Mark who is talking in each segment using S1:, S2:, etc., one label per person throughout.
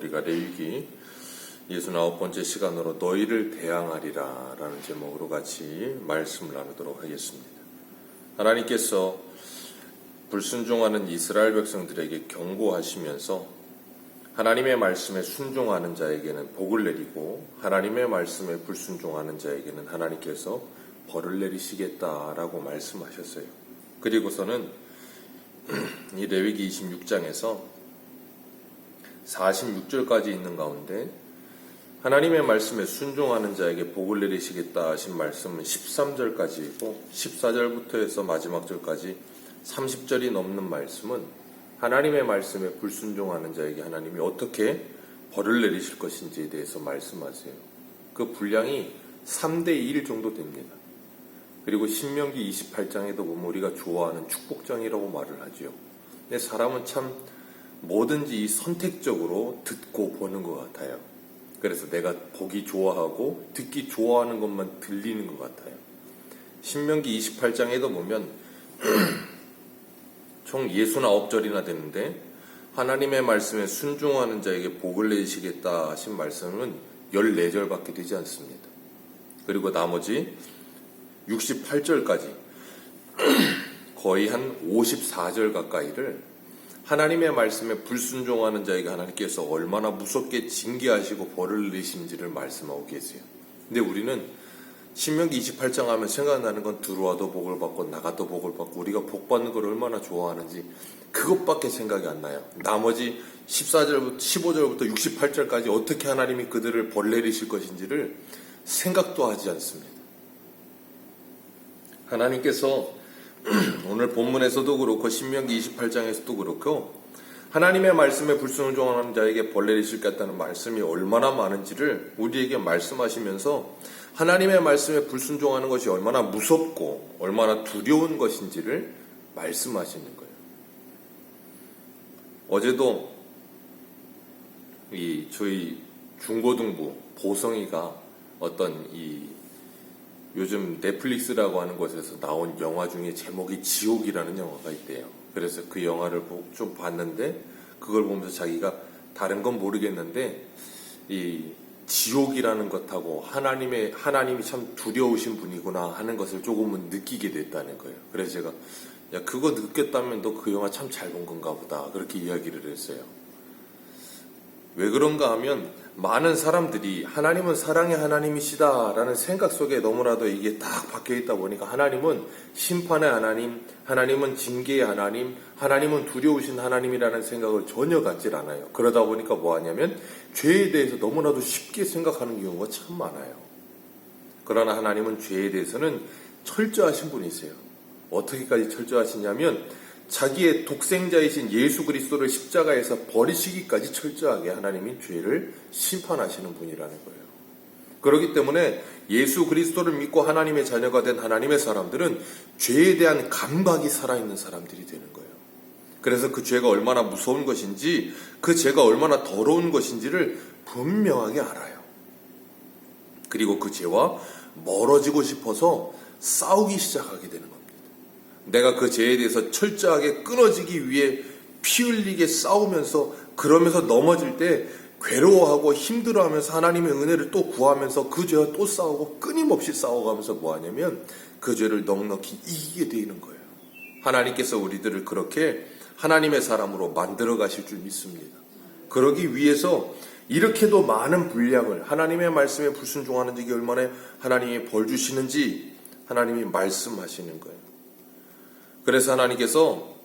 S1: 우리가 레위기 69번째 시간으로 너희를 대항하리라 라는 제목으로 같이 말씀을 나누도록 하겠습니다. 하나님께서 불순종하는 이스라엘 백성들에게 경고하시면서 하나님의 말씀에 순종하는 자에게는 복을 내리고 하나님의 말씀에 불순종하는 자에게는 하나님께서 벌을 내리시겠다라고 말씀하셨어요. 그리고서는 이 레위기 26장에서 46절까지 있는 가운데 하나님의 말씀에 순종하는 자에게 복을 내리시겠다 하신 말씀은 13절까지이고 14절부터 해서 마지막 절까지 30절이 넘는 말씀은 하나님의 말씀에 불순종하는 자에게 하나님이 어떻게 벌을 내리실 것인지에 대해서 말씀하세요. 그 분량이 3대 1 정도 됩니다. 그리고 신명기 28장에도 보면 우리가 좋아하는 축복장이라고 말을 하죠. 근데 사람은 참 뭐든지 선택적으로 듣고 보는 것 같아요. 그래서 내가 보기 좋아하고 듣기 좋아하는 것만 들리는 것 같아요. 신명기 28장에도 보면 총 69절이나 되는데 하나님의 말씀에 순종하는 자에게 복을 내시겠다 하신 말씀은 14절밖에 되지 않습니다. 그리고 나머지 68절까지 거의 한 54절 가까이를 하나님의 말씀에 불순종하는 자에게 하나님께서 얼마나 무섭게 징계하시고 벌을 내리시는지를 말씀하고 계세요. 근데 우리는 신명기 28장 하면 생각나는 건 들어와도 복을 받고 나가도 복을 받고 우리가 복 받는 걸 얼마나 좋아하는지 그것밖에 생각이 안 나요. 나머지 14절부터 15절부터 68절까지 어떻게 하나님이 그들을 벌 내리실 것인지를 생각도 하지 않습니다. 하나님께서 오늘 본문에서도 그렇고 신명기 28장에서도 그렇고 하나님의 말씀에 불순종하는 자에게 벌 내리시겠다는 말씀이 얼마나 많은지를 우리에게 말씀하시면서 하나님의 말씀에 불순종하는 것이 얼마나 무섭고 얼마나 두려운 것인지를 말씀하시는 거예요. 어제도 저희 중고등부 보성이가 어떤 요즘 넷플릭스라고 하는 곳에서 나온 영화 중에 제목이 지옥이라는 영화가 있대요. 그래서 그 영화를 좀 봤는데 그걸 보면서 자기가 다른 건 모르겠는데 이 지옥이라는 것하고 하나님이 참 두려우신 분이구나 하는 것을 조금은 느끼게 됐다는 거예요. 그래서 제가 야 그거 느꼈다면 너 그 영화 참 잘 본 건가 보다 그렇게 이야기를 했어요. 왜 그런가 하면 많은 사람들이 하나님은 사랑의 하나님이시다 라는 생각 속에 너무나도 이게 딱 박혀 있다 보니까 하나님은 심판의 하나님, 하나님은 징계의 하나님, 하나님은 두려우신 하나님이라는 생각을 전혀 갖질 않아요. 그러다 보니까 뭐 하냐면 죄에 대해서 너무나도 쉽게 생각하는 경우가 참 많아요. 그러나 하나님은 죄에 대해서는 철저하신 분이세요. 어떻게까지 철저하시냐면 자기의 독생자이신 예수 그리스도를 십자가에서 버리시기까지 철저하게 하나님이 죄를 심판하시는 분이라는 거예요. 그렇기 때문에 예수 그리스도를 믿고 하나님의 자녀가 된 하나님의 사람들은 죄에 대한 감각이 살아있는 사람들이 되는 거예요. 그래서 그 죄가 얼마나 무서운 것인지 그 죄가 얼마나 더러운 것인지를 분명하게 알아요. 그리고 그 죄와 멀어지고 싶어서 싸우기 시작하게 되는 겁니다. 내가 그 죄에 대해서 철저하게 끊어지기 위해 피 흘리게 싸우면서 그러면서 넘어질 때 괴로워하고 힘들어하면서 하나님의 은혜를 또 구하면서 그 죄와 또 싸우고 끊임없이 싸워가면서 뭐 하냐면 그 죄를 넉넉히 이기게 되는 거예요. 하나님께서 우리들을 그렇게 하나님의 사람으로 만들어 가실 줄 믿습니다. 그러기 위해서 이렇게도 많은 분량을 하나님의 말씀에 불순종하는 자에게 얼마나 하나님이 벌 주시는지 하나님이 말씀하시는 거예요. 그래서 하나님께서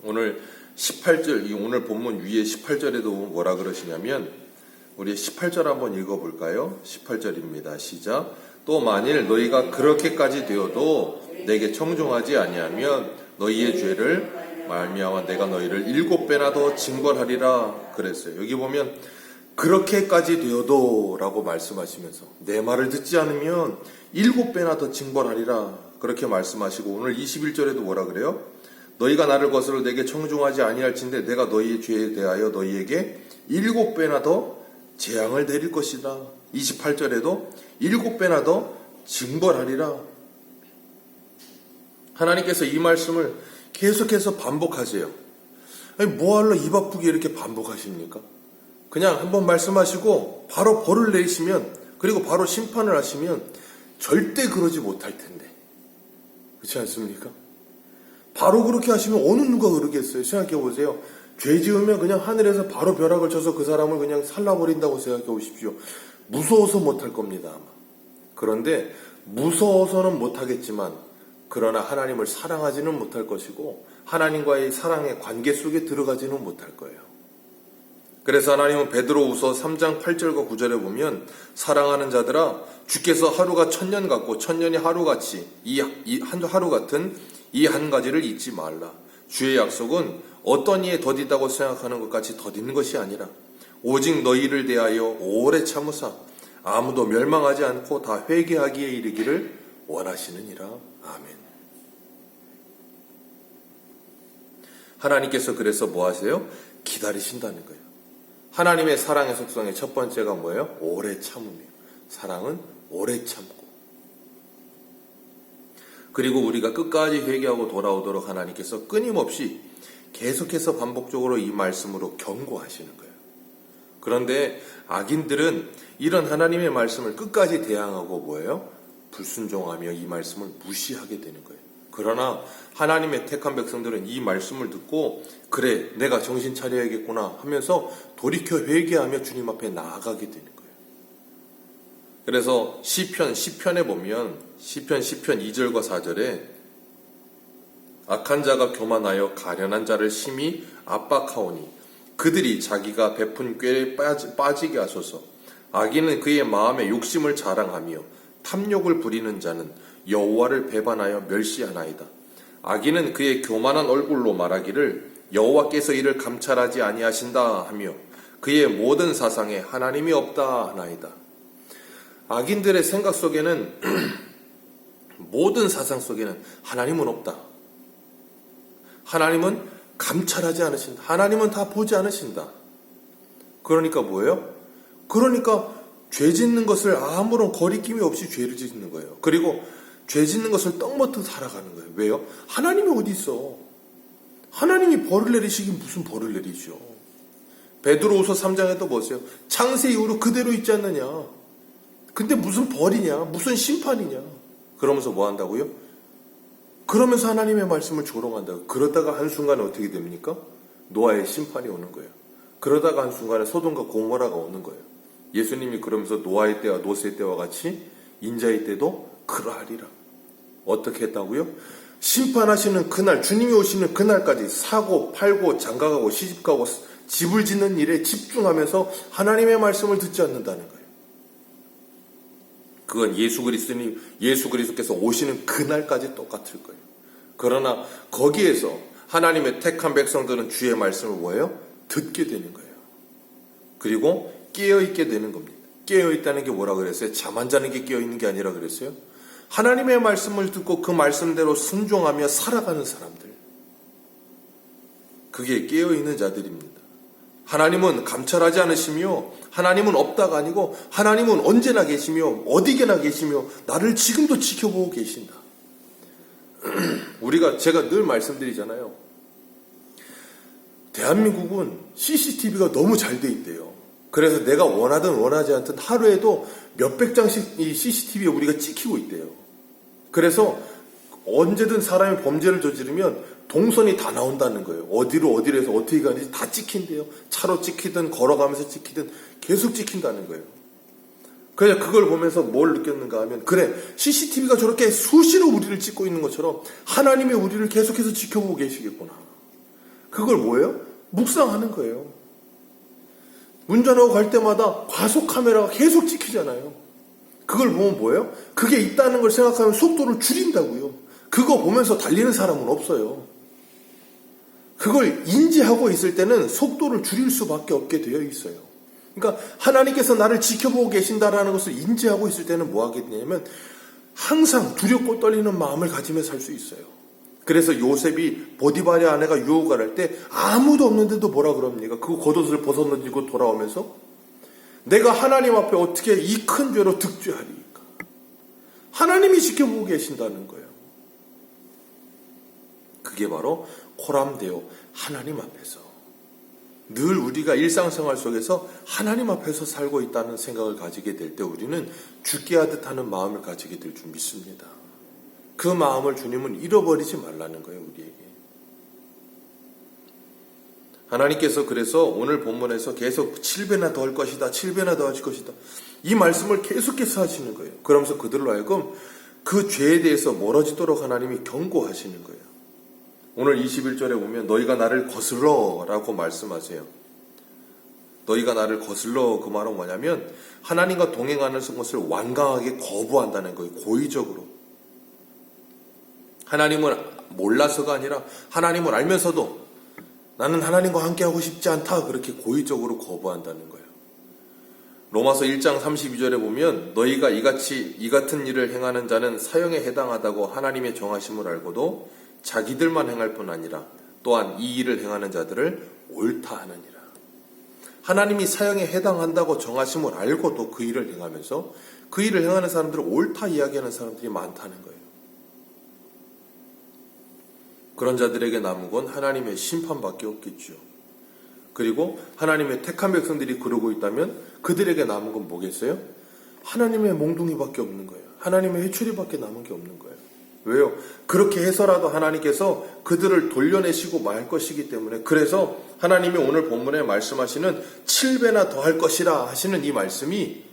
S1: 오늘 18절, 오늘 본문 위에 18절에도 뭐라 그러시냐면 우리 18절 한번 읽어볼까요? 18절입니다. 시작. 또 만일 너희가 그렇게까지 되어도 내게 청종하지 아니하면 너희의 죄를 말미암아 내가 너희를 7배나 더 징벌하리라 그랬어요. 여기 보면 그렇게까지 되어도 라고 말씀하시면서 내 말을 듣지 않으면 7배나 더 징벌하리라 그렇게 말씀하시고 오늘 21절에도 뭐라 그래요? 너희가 나를 거스러 내게 청종하지 아니할진대 내가 너희의 죄에 대하여 너희에게 7배나 더 재앙을 내릴 것이다. 28절에도 7배나 더 징벌하리라. 하나님께서 이 말씀을 계속해서 반복하세요. 아니 뭐하러 입 아프게 이렇게 반복하십니까? 그냥 한번 말씀하시고 바로 벌을 내리시면, 그리고 바로 심판을 하시면 절대 그러지 못할 텐데, 그렇지 않습니까? 바로 그렇게 하시면 어느 누가 그러겠어요? 생각해 보세요. 죄 지으면 그냥 하늘에서 바로 벼락을 쳐서 그 사람을 그냥 살라버린다고 생각해 보십시오. 무서워서 못할 겁니다, 아마. 그런데 무서워서는 못하겠지만, 그러나 하나님을 사랑하지는 못할 것이고 하나님과의 사랑의 관계 속에 들어가지는 못할 거예요. 그래서 하나님은 베드로후서 3장 8절과 9절에 보면, 사랑하는 자들아, 주께서 하루가 1000년 같고 1000년이 하루같이 하루 같은 이 한 가지를 잊지 말라. 주의 약속은 어떤 이에 더디다고 생각하는 것 같이 더디는 것이 아니라 오직 너희를 대하여 오래 참으사 아무도 멸망하지 않고 다 회개하기에 이르기를 원하시느니라. 아멘. 하나님께서 그래서 뭐 하세요? 기다리신다는 거예요. 하나님의 사랑의 속성의 첫 번째가 뭐예요? 오래 참음이에요. 사랑은 오래 참고. 그리고 우리가 끝까지 회개하고 돌아오도록 하나님께서 끊임없이 계속해서 반복적으로 이 말씀으로 경고하시는 거예요. 그런데 악인들은 이런 하나님의 말씀을 끝까지 대항하고 뭐예요? 불순종하며 이 말씀을 무시하게 되는 거예요. 그러나 하나님의 택한 백성들은 이 말씀을 듣고, 그래 내가 정신 차려야겠구나 하면서 돌이켜 회개하며 주님 앞에 나아가게 되는 거예요. 그래서 시편에 보면 시편 2절과 4절에 악한 자가 교만하여 가련한 자를 심히 압박하오니 그들이 자기가 베푼 꾀에 빠지게 하소서. 악인은 그의 마음에 욕심을 자랑하며 탐욕을 부리는 자는 여호와를 배반하여 멸시하나이다. 악인은 그의 교만한 얼굴로 말하기를 여호와께서 이를 감찰하지 아니하신다 하며 그의 모든 사상에 하나님이 없다 하나이다. 악인들의 생각 속에는 모든 사상 속에는 하나님은 없다. 하나님은 감찰하지 않으신다. 하나님은 다 보지 않으신다. 그러니까 뭐예요? 그러니까 죄 짓는 것을 아무런 거리낌이 없이 죄를 짓는 거예요. 그리고 죄 짓는 것을 떡먹듯 살아가는 거예요. 왜요? 하나님이 어디 있어? 하나님이 벌을 내리시긴 무슨 벌을 내리죠? 베드로후서 3장에도 보세요. 창세 이후로 그대로 있지 않느냐? 근데 무슨 벌이냐? 무슨 심판이냐? 그러면서 뭐 한다고요? 그러면서 하나님의 말씀을 조롱한다고. 그러다가 한순간에 어떻게 됩니까? 노아의 심판이 오는 거예요. 그러다가 한순간에 소돔과 고모라가 오는 거예요. 예수님이 그러면서 노아의 때와 노세의 때와 같이 인자의 때도 그러하리라. 어떻게 했다고요? 심판하시는 그날, 주님이 오시는 그날까지 사고 팔고 장가가고 시집가고 집을 짓는 일에 집중하면서 하나님의 말씀을 듣지 않는다는 거예요. 그건 예수 그리스도께서 오시는 그날까지 똑같을 거예요. 그러나 거기에서 하나님의 택한 백성들은 주의 말씀을 뭐예요? 듣게 되는 거예요. 그리고 깨어있게 되는 겁니다. 깨어있다는 게 뭐라 그랬어요? 잠 안 자는 게 깨어있는 게 아니라 그랬어요? 하나님의 말씀을 듣고 그 말씀대로 순종하며 살아가는 사람들. 그게 깨어있는 자들입니다. 하나님은 감찰하지 않으시며 하나님은 없다가 아니고 하나님은 언제나 계시며 어디게나 계시며 나를 지금도 지켜보고 계신다. 제가 늘 말씀드리잖아요. 대한민국은 CCTV가 너무 잘 돼 있대요. 그래서 내가 원하든 원하지 않든 하루에도 몇백 장씩 이 CCTV에 우리가 찍히고 있대요. 그래서 언제든 사람이 범죄를 저지르면 동선이 다 나온다는 거예요. 어디로 해서 어떻게 가는지 다 찍힌대요. 차로 찍히든 걸어가면서 찍히든 계속 찍힌다는 거예요. 그래서 그걸 보면서 뭘 느꼈는가 하면, 그래, CCTV가 저렇게 수시로 우리를 찍고 있는 것처럼 하나님이 우리를 계속해서 지켜보고 계시겠구나. 그걸 뭐예요? 묵상하는 거예요. 운전하고 갈 때마다 과속 카메라가 계속 찍히잖아요. 그걸 보면 뭐예요? 그게 있다는 걸 생각하면 속도를 줄인다고요. 그거 보면서 달리는 사람은 없어요. 그걸 인지하고 있을 때는 속도를 줄일 수밖에 없게 되어 있어요. 그러니까 하나님께서 나를 지켜보고 계신다라는 것을 인지하고 있을 때는 뭐 하겠냐면 항상 두렵고 떨리는 마음을 가지며 살 수 있어요. 그래서 요셉이 보디발의 아내가 유혹을 할 때 아무도 없는데도 뭐라 그럽니까? 그 겉옷을 벗어던지고 돌아오면서 내가 하나님 앞에 어떻게 이 큰 죄로 득죄하리까? 하나님이 지켜보고 계신다는 거예요. 그게 바로 코람데오 하나님 앞에서 늘 우리가 일상생활 속에서 하나님 앞에서 살고 있다는 생각을 가지게 될 때 우리는 죽게 하듯 하는 마음을 가지게 될 줄 믿습니다. 그 마음을 주님은 잃어버리지 말라는 거예요, 우리에게. 하나님께서 그래서 오늘 본문에서 계속 7배나 더 할 것이다, 7배나 더 할 것이다. 이 말씀을 계속해서 하시는 거예요. 그러면서 그들로 하여금 그 죄에 대해서 멀어지도록 하나님이 경고하시는 거예요. 오늘 21절에 보면 너희가 나를 거슬러 라고 말씀하세요. 너희가 나를 거슬러, 그 말은 뭐냐면 하나님과 동행하는 것을 완강하게 거부한다는 거예요. 고의적으로. 하나님을 몰라서가 아니라 하나님을 알면서도 나는 하나님과 함께하고 싶지 않다, 그렇게 고의적으로 거부한다는 거예요. 로마서 1장 32절에 보면 너희가 이 같은 일을 행하는 자는 사형에 해당하다고 하나님의 정하심을 알고도 자기들만 행할 뿐 아니라 또한 이 일을 행하는 자들을 옳다 하느니라. 하나님이 사형에 해당한다고 정하심을 알고도 그 일을 행하면서 그 일을 행하는 사람들을 옳다 이야기하는 사람들이 많다는 거예요. 그런 자들에게 남은 건 하나님의 심판밖에 없겠죠. 그리고 하나님의 택한 백성들이 그러고 있다면 그들에게 남은 건 뭐겠어요? 하나님의 몽둥이밖에 없는 거예요. 하나님의 회초리밖에 남은 게 없는 거예요. 왜요? 그렇게 해서라도 하나님께서 그들을 돌려내시고 말 것이기 때문에. 그래서 하나님이 오늘 본문에 말씀하시는 7배나 더 할 것이라 하시는 이 말씀이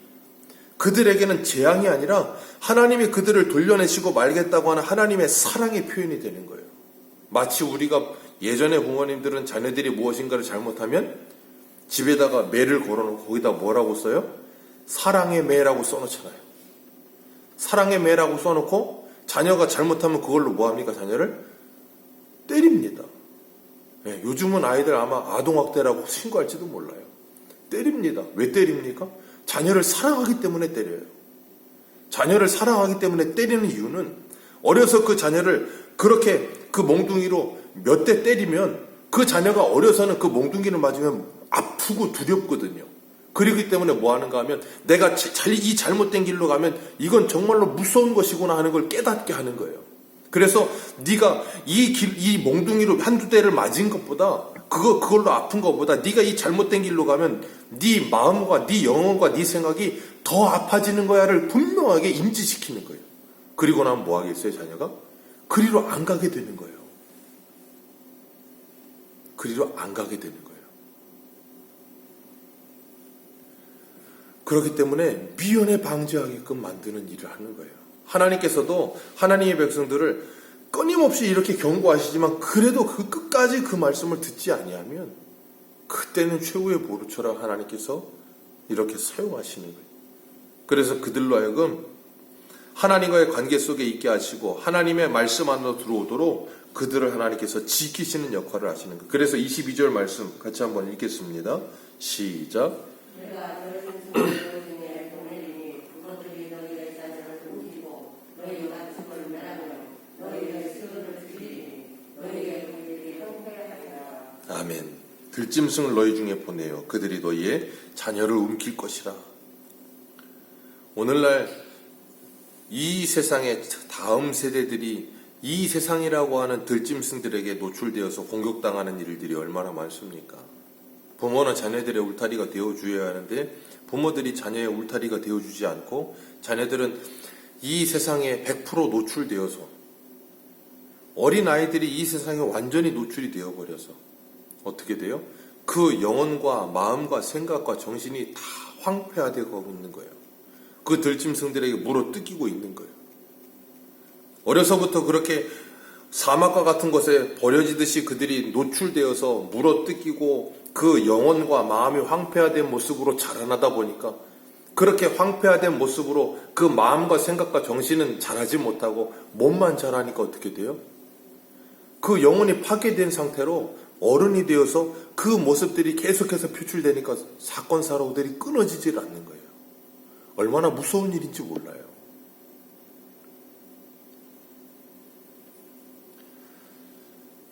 S1: 그들에게는 재앙이 아니라 하나님이 그들을 돌려내시고 말겠다고 하는 하나님의 사랑의 표현이 되는 거예요. 마치 우리가 예전에 부모님들은 자녀들이 무엇인가를 잘못하면 집에다가 매를 걸어놓고 거기다 뭐라고 써요? 사랑의 매라고 써놓잖아요. 사랑의 매라고 써놓고 자녀가 잘못하면 그걸로 뭐합니까? 자녀를 때립니다. 네, 요즘은 아이들 아마 아동학대라고 신고할지도 몰라요. 때립니다. 왜 때립니까? 자녀를 사랑하기 때문에 때려요. 자녀를 사랑하기 때문에 때리는 이유는 어려서 그 자녀를 그렇게 그 몽둥이로 몇 대 때리면 그 자녀가 어려서는 그 몽둥이를 맞으면 아프고 두렵거든요. 그러기 때문에 뭐 하는가 하면 내가 이 잘못된 길로 가면 이건 정말로 무서운 것이구나 하는 걸 깨닫게 하는 거예요. 그래서 네가 이 몽둥이로 한두 대를 맞은 것보다 그걸로 아픈 것보다 네가 이 잘못된 길로 가면 네 마음과 네 영혼과 네 생각이 더 아파지는 거야를 분명하게 인지시키는 거예요. 그리고 나면 뭐 하겠어요, 자녀가? 그리로 안 가게 되는 거예요. 그리로 안 가게 되는 거예요. 그렇기 때문에 미연에 방지하게끔 만드는 일을 하는 거예요. 하나님께서도 하나님의 백성들을 끊임없이 이렇게 경고하시지만 그래도 그 끝까지 그 말씀을 듣지 아니하면 그때는 최후의 보루처럼 하나님께서 이렇게 사용하시는 거예요. 그래서 그들로 하여금 하나님과의 관계 속에 있게 하시고 하나님의 말씀 안으로 들어오도록 그들을 하나님께서 지키시는 역할을 하시는 거예요. 그래서 22절 말씀 같이 한번 읽겠습니다. 시작. 아멘. 들짐승을 너희 중에 보내요. 그들이 너희의 자녀를 움킬 것이라. 오늘날 이 세상의 다음 세대들이 이 세상이라고 하는 들짐승들에게 노출되어서 공격당하는 일들이 얼마나 많습니까? 부모는 자녀들의 울타리가 되어줘야 하는데 부모들이 자녀의 울타리가 되어주지 않고 자녀들은 이 세상에 100% 노출되어서 어린 아이들이 이 세상에 완전히 노출이 되어버려서 어떻게 돼요? 그 영혼과 마음과 생각과 정신이 다 황폐화되고 있는 거예요. 그 들짐승들에게 물어뜯기고 있는 거예요. 어려서부터 그렇게 사막과 같은 곳에 버려지듯이 그들이 노출되어서 물어뜯기고 그 영혼과 마음이 황폐화된 모습으로 자라나다 보니까 그렇게 황폐화된 모습으로 그 마음과 생각과 정신은 자라지 못하고 몸만 자라니까 어떻게 돼요? 그 영혼이 파괴된 상태로 어른이 되어서 그 모습들이 계속해서 표출되니까 사건 사고들이 끊어지질 않는 거예요. 얼마나 무서운 일인지 몰라요.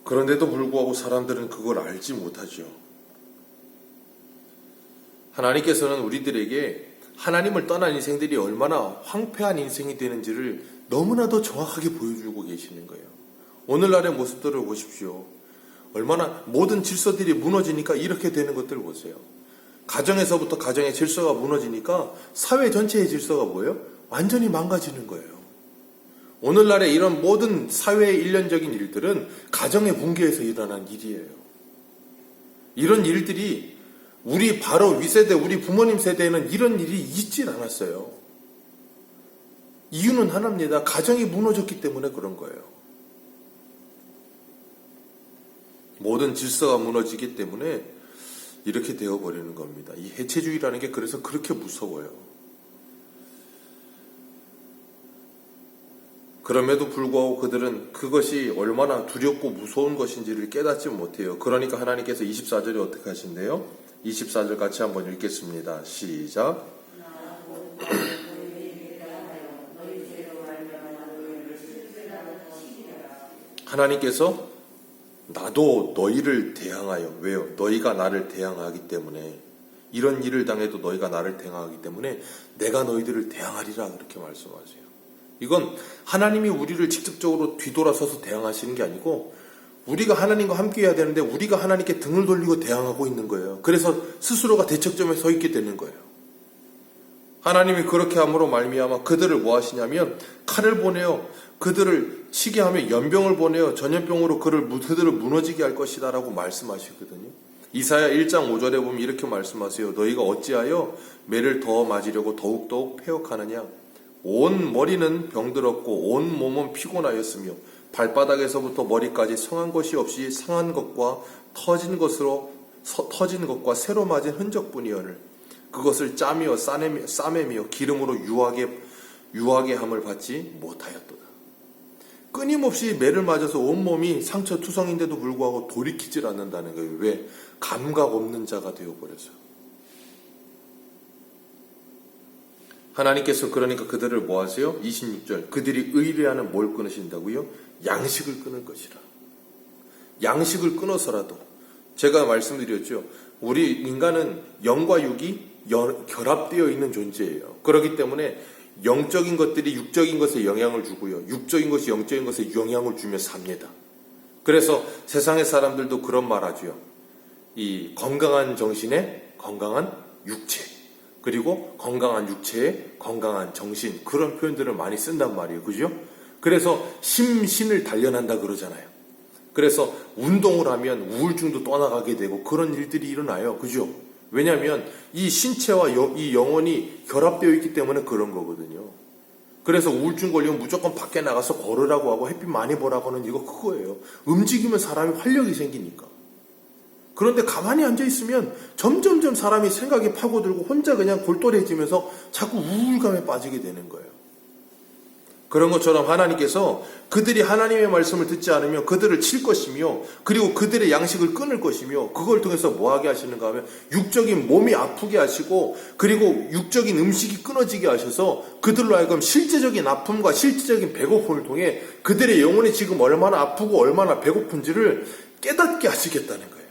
S1: 그런데도 불구하고 사람들은 그걸 알지 못하죠. 하나님께서는 우리들에게 하나님을 떠난 인생들이 얼마나 황폐한 인생이 되는지를 너무나도 정확하게 보여주고 계시는 거예요. 오늘날의 모습들을 보십시오. 얼마나 모든 질서들이 무너지니까 이렇게 되는 것들 보세요. 가정에서부터 가정의 질서가 무너지니까 사회 전체의 질서가 뭐예요? 완전히 망가지는 거예요. 오늘날의 이런 모든 사회의 일련적인 일들은 가정의 붕괴에서 일어난 일이에요. 이런 일들이 우리 바로 윗세대, 우리 부모님 세대에는 이런 일이 있질 않았어요. 이유는 하나입니다. 가정이 무너졌기 때문에 그런 거예요. 모든 질서가 무너지기 때문에 이렇게 되어버리는 겁니다. 이 해체주의라는 게 그래서 그렇게 무서워요. 그럼에도 불구하고 그들은 그것이 얼마나 두렵고 무서운 것인지를 깨닫지 못해요. 그러니까 하나님께서 24절에 어떻게 하신대요? 24절 같이 한번 읽겠습니다. 시작. 하나님께서 나도 너희를 대항하여, 왜요? 너희가 나를 대항하기 때문에, 이런 일을 당해도 너희가 나를 대항하기 때문에 내가 너희들을 대항하리라, 그렇게 말씀하세요. 이건 하나님이 우리를 직접적으로 뒤돌아서서 대항하시는 게 아니고 우리가 하나님과 함께 해야 되는데 우리가 하나님께 등을 돌리고 대항하고 있는 거예요. 그래서 스스로가 대척점에 서 있게 되는 거예요. 하나님이 그렇게 함으로 말미암아 그들을 뭐 하시냐면 칼을 보내어 그들을 치게 하며 연병을 보내어 전염병으로 그들을 무너지게 할 것이다 라고 말씀하시거든요. 이사야 1장 5절에 보면 이렇게 말씀하세요. 너희가 어찌하여 매를 더 맞으려고 더욱더욱 패역하느냐. 온 머리는 병들었고 온 몸은 피곤하였으며 발바닥에서부터 머리까지 성한 것이 없이 상한 것과 터진 것과 새로 맞은 흔적뿐이여를 그것을 짜며 싸매며 기름으로 유하게 함을 받지 못하였도다. 끊임없이 매를 맞아서 온몸이 상처투성인데도 불구하고 돌이키질 않는다는 거예요. 왜? 감각 없는 자가 되어버려서. 하나님께서 그러니까 그들을 뭐 하세요? 26절 그들이 의뢰하는 뭘 끊으신다고요? 양식을 끊을 것이라. 양식을 끊어서라도 제가 말씀드렸죠. 우리 인간은 영과 육이 결합되어 있는 존재예요. 그렇기 때문에 영적인 것들이 육적인 것에 영향을 주고요. 육적인 것이 영적인 것에 영향을 주며 삽니다. 그래서 세상의 사람들도 그런 말 하죠. 이 건강한 정신에 건강한 육체, 그리고 건강한 육체에 건강한 정신, 그런 표현들을 많이 쓴단 말이에요. 그죠? 그래서 심신을 단련한다 그러잖아요. 그래서 운동을 하면 우울증도 떠나가게 되고 그런 일들이 일어나요. 그죠? 왜냐하면 이 신체와 이 영혼이 결합되어 있기 때문에 그런 거거든요. 그래서 우울증 걸리면 무조건 밖에 나가서 걸으라고 하고 햇빛 많이 보라고 하는 이거 그거예요. 움직이면 사람이 활력이 생기니까. 그런데 가만히 앉아있으면 점점점 사람이 생각이 파고들고 혼자 그냥 골똘해지면서 자꾸 우울감에 빠지게 되는 거예요. 그런 것처럼 하나님께서 그들이 하나님의 말씀을 듣지 않으면 그들을 칠 것이며 그리고 그들의 양식을 끊을 것이며 그걸 통해서 뭐하게 하시는가 하면 육적인 몸이 아프게 하시고 그리고 육적인 음식이 끊어지게 하셔서 그들로 하여금 실제적인 아픔과 실제적인 배고픔을 통해 그들의 영혼이 지금 얼마나 아프고 얼마나 배고픈지를 깨닫게 하시겠다는 거예요.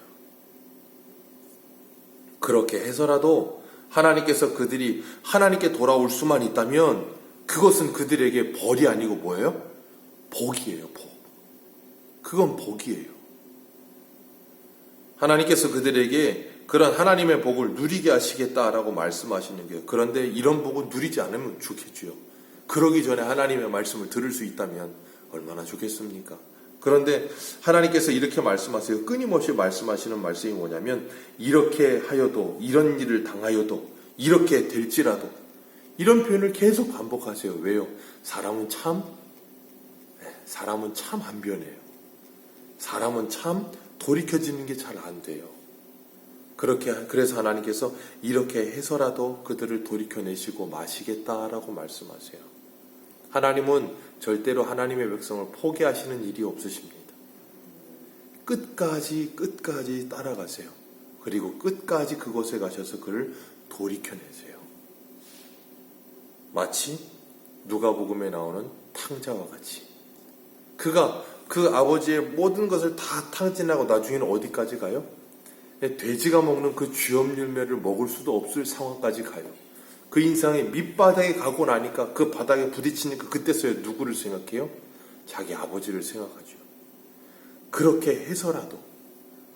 S1: 그렇게 해서라도 하나님께서 그들이 하나님께 돌아올 수만 있다면 그것은 그들에게 벌이 아니고 뭐예요? 복이에요, 복. 그건 복이에요. 하나님께서 그들에게 그런 하나님의 복을 누리게 하시겠다라고 말씀하시는 거예요. 그런데 이런 복은 누리지 않으면 좋겠죠. 그러기 전에 하나님의 말씀을 들을 수 있다면 얼마나 좋겠습니까? 그런데 하나님께서 이렇게 말씀하세요. 끊임없이 말씀하시는 말씀이 뭐냐면 이렇게 하여도, 이런 일을 당하여도, 이렇게 될지라도 이런 표현을 계속 반복하세요. 왜요? 사람은 참 안 변해요. 사람은 참 돌이켜지는 게 잘 안 돼요. 그래서 하나님께서 이렇게 해서라도 그들을 돌이켜내시고 마시겠다라고 말씀하세요. 하나님은 절대로 하나님의 백성을 포기하시는 일이 없으십니다. 끝까지 따라가세요. 그리고 끝까지 그곳에 가셔서 그를 돌이켜내세요. 마치 누가복음에 나오는 탕자와 같이 그가 그 아버지의 모든 것을 다 탕진하고 나중에는 어디까지 가요? 돼지가 먹는 그 쥐엄 열매를 먹을 수도 없을 상황까지 가요. 그 인상이 밑바닥에 가고 나니까 그 바닥에 부딪히니까 그때서야 누구를 생각해요? 자기 아버지를 생각하죠. 그렇게 해서라도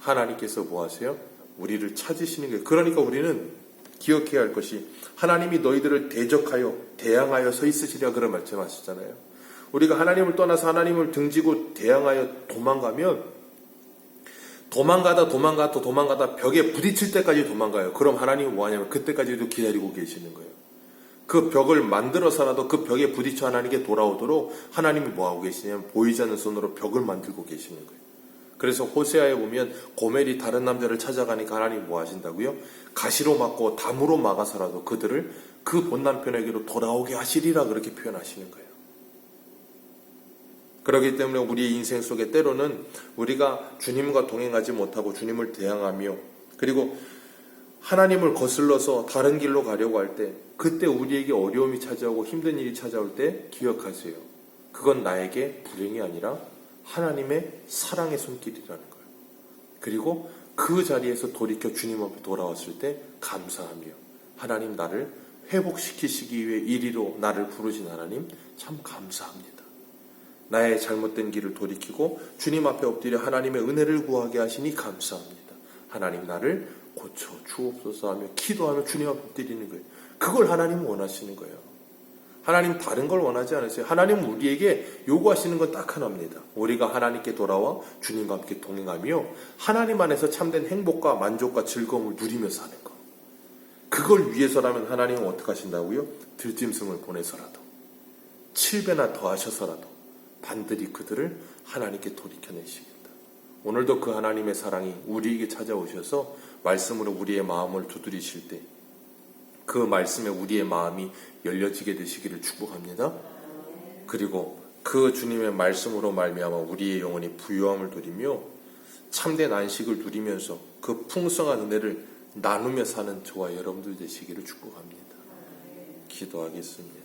S1: 하나님께서 뭐 하세요? 우리를 찾으시는 거예요. 그러니까 우리는 기억해야 할 것이 하나님이 너희들을 대적하여 대항하여 서 있으시리라 그런 말씀하셨잖아요. 우리가 하나님을 떠나서 하나님을 등지고 대항하여 도망가다 벽에 부딪힐 때까지 도망가요. 그럼 하나님은 뭐 하냐면 그때까지도 기다리고 계시는 거예요. 그 벽을 만들어서라도 그 벽에 부딪혀 하나님께 돌아오도록 하나님이 뭐 하고 계시냐면 보이지 않는 손으로 벽을 만들고 계시는 거예요. 그래서 호세아에 보면 고멜이 다른 남자를 찾아가니까 하나님이 뭐 하신다고요? 가시로 막고 담으로 막아서라도 그들을 그 본 남편에게로 돌아오게 하시리라 그렇게 표현하시는 거예요. 그렇기 때문에 우리의 인생 속에 때로는 우리가 주님과 동행하지 못하고 주님을 대항하며 그리고 하나님을 거슬러서 다른 길로 가려고 할 때 그때 우리에게 어려움이 찾아오고 힘든 일이 찾아올 때 기억하세요. 그건 나에게 불행이 아니라 하나님의 사랑의 손길이라는 거예요. 그리고 그 자리에서 돌이켜 주님 앞에 돌아왔을 때 감사하며 하나님 나를 회복시키시기 위해 이리로 나를 부르신 하나님 참 감사합니다. 나의 잘못된 길을 돌이키고 주님 앞에 엎드려 하나님의 은혜를 구하게 하시니 감사합니다. 하나님 나를 고쳐 주옵소서 하며 기도하며 주님 앞에 엎드리는 거예요. 그걸 하나님은 원하시는 거예요. 하나님 다른 걸 원하지 않으세요. 하나님은 우리에게 요구하시는 건 딱 하나입니다. 우리가 하나님께 돌아와 주님과 함께 동행하며 하나님 안에서 참된 행복과 만족과 즐거움을 누리며 사는 것. 그걸 위해서라면 하나님은 어떻게 하신다고요? 들짐승을 보내서라도 7배나 더 하셔서라도 반드시 그들을 하나님께 돌이켜내시겠다. 오늘도 그 하나님의 사랑이 우리에게 찾아오셔서 말씀으로 우리의 마음을 두드리실 때 그 말씀에 우리의 마음이 열려지게 되시기를 축복합니다. 그리고 그 주님의 말씀으로 말미암아 우리의 영혼이 부유함을 누리며 참된 안식을 누리면서 그 풍성한 은혜를 나누며 사는 저와 여러분들 되시기를 축복합니다. 기도하겠습니다.